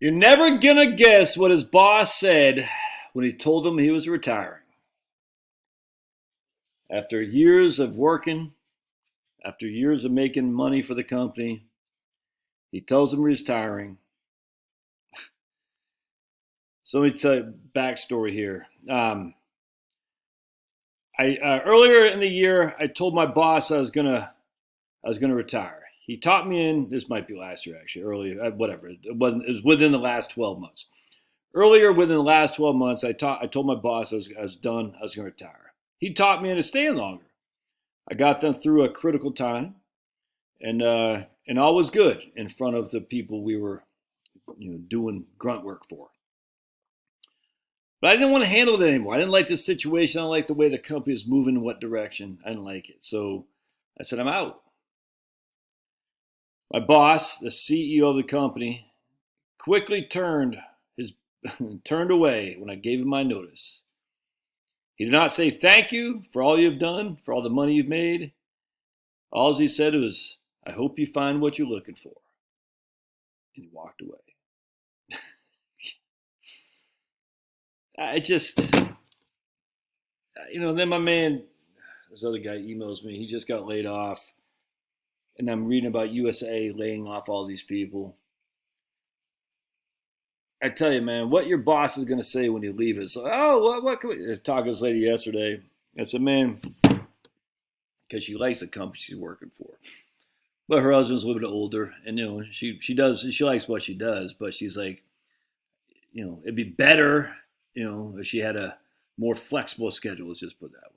You're never gonna guess what his boss said when he told him he was retiring. After years of working, after years of making money for the company, he tells him he's retiring. So let me tell you a backstory here. Earlier in the year, I told my boss I was gonna retire. He taught me in this might be last year actually, earlier, whatever. It was within the last 12 months. Earlier within the last 12 months, I told my boss I was done. I was going to retire. He taught me into staying longer. I got them through a critical time, and all was good in front of the people we were, doing grunt work for. But I didn't want to handle it anymore. I didn't like this situation. I didn't like the way the company was moving in what direction. I didn't like it. So I said, I'm out. My boss, the CEO of the company, quickly turned away when I gave him my notice. He did not say thank you for all you've done, for all the money you've made. All he said was, I hope you find what you're looking for. And he walked away. Then my man, this other guy emails me. He just got laid off. And I'm reading about USA laying off all these people. I tell you, man, what your boss is going to say when you leave is, what can we talk to this lady yesterday? I said, man, because she likes the company she's working for. But her husband's a little bit older, and she likes what she does, but she's like, it'd be better, if she had a more flexible schedule, let's just put it that way.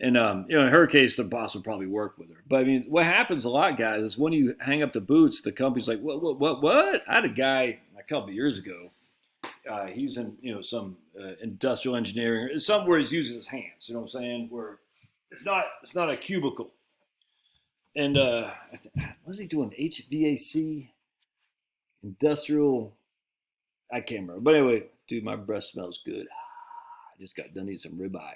And in her case, the boss would probably work with her. But I mean, what happens a lot, guys, is when you hang up the boots, the company's like, what? I had a guy a couple of years ago. He's in some industrial engineering, somewhere he's using his hands. You know what I'm saying? Where it's not a cubicle. And what was he doing? HVAC, industrial. I can't remember. But anyway, dude, my breath smells good. I just got done eating some ribeye.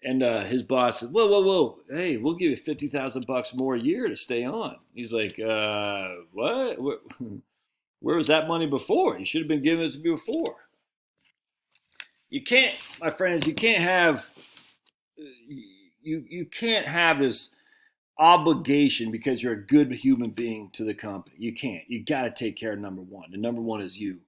And his boss said, whoa, hey, we'll give you $50,000 more a year to stay on. He's like, what? Where was that money before? You should have been giving it to me before. You can't, my friends, you can't have this obligation because you're a good human being to the company. You can't. You got to take care of number one. And number one is you.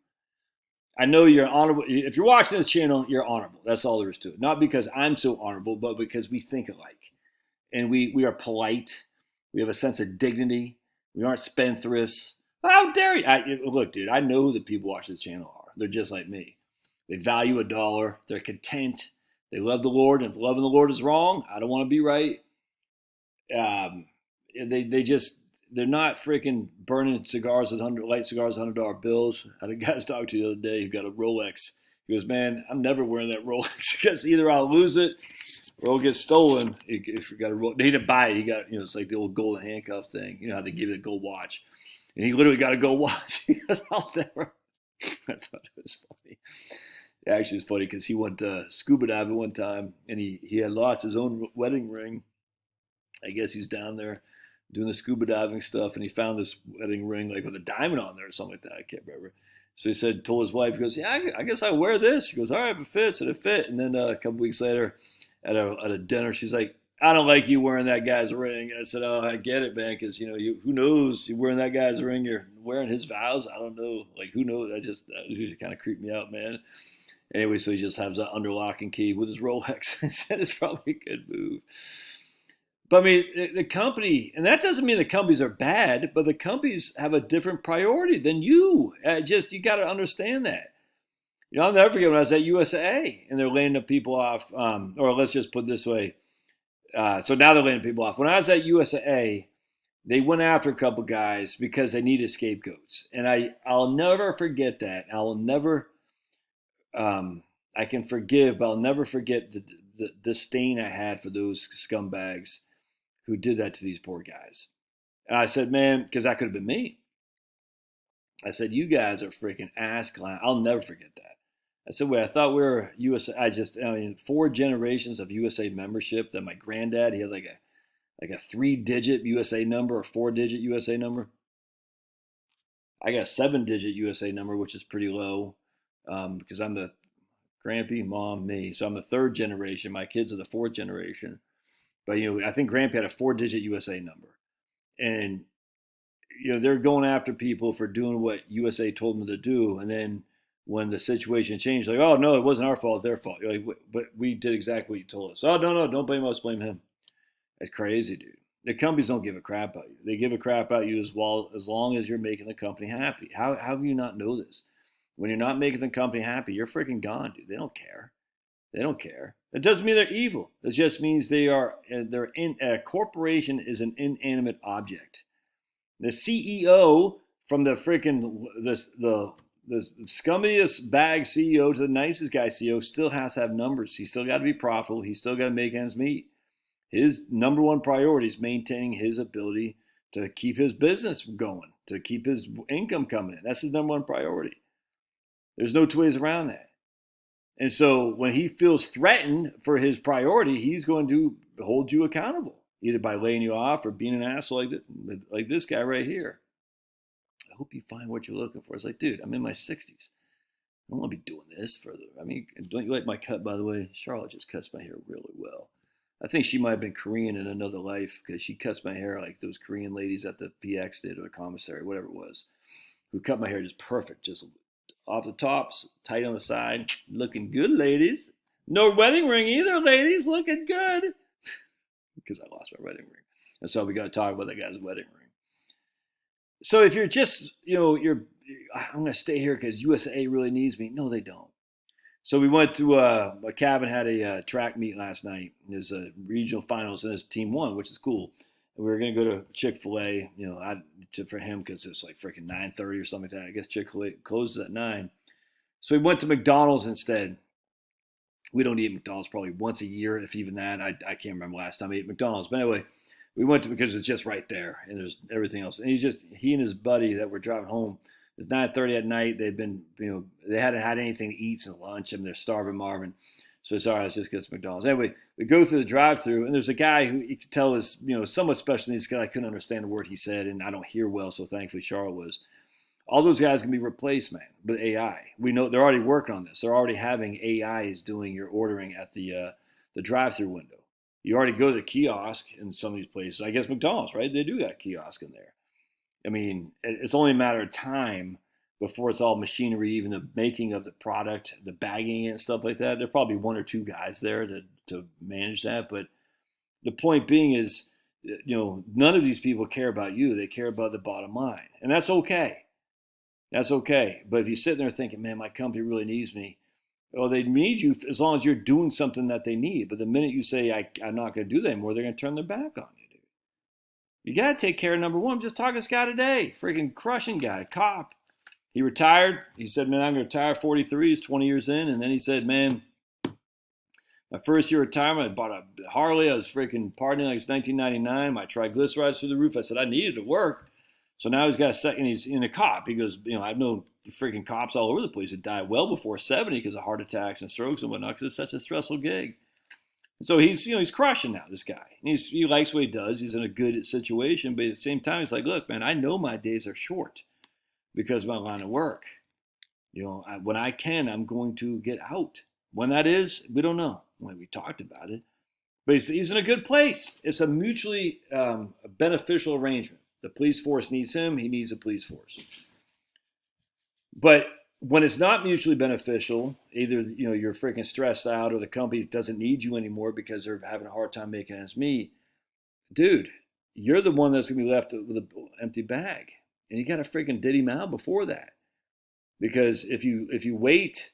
I know you're honorable. If you're watching this channel, you're honorable. That's all there is to it. Not because I'm so honorable, but because we think alike. And we are polite. We have a sense of dignity. We aren't spendthrifts. How dare you? Look, dude, I know that people watching this channel are. They're just like me. They value a dollar. They're content. They love the Lord. And if loving the Lord is wrong, I don't want to be right. They're not freaking burning cigars with light cigars, $100 bills. I had a guy I was talking to the other day who got a Rolex. He goes, man, I'm never wearing that Rolex because either I'll lose it or it'll get stolen. If you got a Rolex, he didn't buy it. He got, it's like the old golden handcuff thing. You know how they give you a gold watch, and he literally got a gold watch. He goes, I'll never. I thought it was funny. Actually, it's funny because he went scuba diving one time and he had lost his own wedding ring. I guess he's down there doing the scuba diving stuff, and he found this wedding ring like with a diamond on there or something like that. I can't remember. So he told his wife, he goes, yeah, I guess I wear this. She goes, all right, if it fits, and it fit. And then a couple weeks later at a dinner, she's like, I don't like you wearing that guy's ring. And I said, oh, I get it, man, because, who knows? You're wearing that guy's ring, you're wearing his vows. I don't know. Like, who knows? That usually kind of creeped me out, man. Anyway, so he just has that under lock and key with his Rolex. I said, it's probably a good move. But I mean, the company, and that doesn't mean the companies are bad, but the companies have a different priority than you. You got to understand that. I'll never forget when I was at USA and they're laying the people off, or let's just put it this way. So now they're laying people off. When I was at USA, they went after a couple guys because they needed scapegoats. And I'll never forget that. I will never, I can forgive, but I'll never forget the disdain I had for those scumbags who did that to these poor guys. And I said, man, because that could have been me. I said, you guys are freaking ass clown. I'll never forget that. I said, wait, I thought we were USA. 4 generations of USA membership that my granddad, he had like a 3-digit USA number or 4-digit USA number. I got a 7-digit USA number, which is pretty low because I'm the Grampy, mom, me. So I'm the third generation. My kids are the fourth generation. But I think Grampy had a 4-digit USA number, and they're going after people for doing what USA told them to do, and then when the situation changed, like, oh no, it wasn't our fault, it's their fault. You're like, but we did exactly what you told us. Oh no, don't blame us, blame him. That's crazy, dude. The companies don't give a crap about you. They give a crap about you as long as you're making the company happy. How do you not know this? When you're not making the company happy, you're freaking gone, dude. They don't care. They don't care. It doesn't mean they're evil. It just means a corporation is an inanimate object. The CEO from the freaking the scummiest bag CEO to the nicest guy CEO still has to have numbers. He's still got to be profitable. He's still got to make ends meet. His number one priority is maintaining his ability to keep his business going, to keep his income coming in. That's his number one priority. There's no two ways around that. And so when he feels threatened for his priority, he's going to hold you accountable, either by laying you off or being an asshole like this guy right here. I hope you find what you're looking for. It's like, dude, I'm in my 60s. I don't want to be doing this further. I mean, don't you like my cut, by the way? Charlotte just cuts my hair really well. I think she might have been Korean in another life because she cuts my hair like those Korean ladies at the PX did or the commissary, whatever it was, who cut my hair just perfect, just off the tops, tight on the side. Looking good, ladies. No wedding ring either, ladies. Looking good. Because I lost my wedding ring. And so we got to talk about that guy's wedding ring. So if you're just, I'm going to stay here because USA really needs me. No, they don't. So we went to, Kevin had a track meet last night. His regional finals, and his team won, which is cool. And we were going to go to Chick-fil-A, for him because it's like freaking 9:30 or something like that. I guess Chick-fil-A closes at 9. So we went to McDonald's instead. We don't eat McDonald's probably once a year, if even that. I can't remember last time I ate McDonald's. But anyway, we went to because it's just right there, and there's everything else. And he and his buddy that were driving home. It's 9:30 at night. They've been, they hadn't had anything to eat since lunch. I mean, they're starving Marvin. So it's all right, let's just get some McDonald's. Anyway, we go through the drive-through, and there's a guy who you could tell is, somewhat special needs because I couldn't understand the word he said, and I don't hear well, so thankfully Charlotte was. All those guys can be replaced, man, with AI. We know they're already working on this. They're already having AIs doing your ordering at the drive-through window. You already go to the kiosk in some of these places. I guess McDonald's, right? They do got a kiosk in there. I mean, it's only a matter of time before it's all machinery, even the making of the product, the bagging and stuff like that. There are probably one or two guys there to manage that. But the point being is, none of these people care about you. They care about the bottom line. And that's okay. That's okay. But if you sit there thinking, man, my company really needs me, well, they need you as long as you're doing something that they need. But the minute you say, I'm not going to do that anymore, they're going to turn their back on you, dude. You got to take care of number one. I'm just talking to this guy today. Freaking crushing guy, cop. He retired. He said, man, I'm going to retire 43. He's 20 years in. And then he said, man, my first year of retirement, I bought a Harley. I was freaking partying like it's 1999. My triglycerides through the roof. I said, I needed to work. So now he's got a second. He's in a cop. He goes, I've known freaking cops all over the place who died well before 70 because of heart attacks and strokes and whatnot because it's such a stressful gig. And so he's crushing now, this guy. And he likes what he does. He's in a good situation. But at the same time, he's like, look, man, I know my days are short because of my line of work. When I can, I'm going to get out. When that is, we don't know. When we talked about it. But he's in a good place. It's a mutually beneficial arrangement. The police force needs him. He needs the police force. But when it's not mutually beneficial, either you're freaking stressed out or the company doesn't need you anymore because they're having a hard time making ends meet, dude, you're the one that's going to be left with an empty bag. And you got to freaking did him out before that. Because if you wait,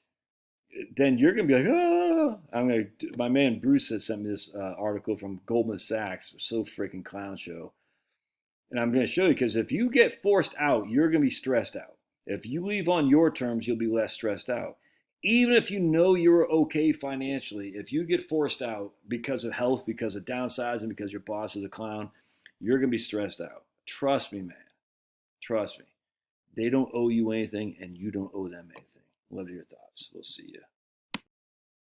then you're going to be like, my man Bruce has sent me this article from Goldman Sachs, so freaking clown show. And I'm going to show you because if you get forced out, you're going to be stressed out. If you leave on your terms, you'll be less stressed out. Even if you know you're okay financially, if you get forced out because of health, because of downsizing, because your boss is a clown, you're going to be stressed out. Trust me, man. Trust me. They don't owe you anything, and you don't owe them anything. Love your thoughts. We'll see you.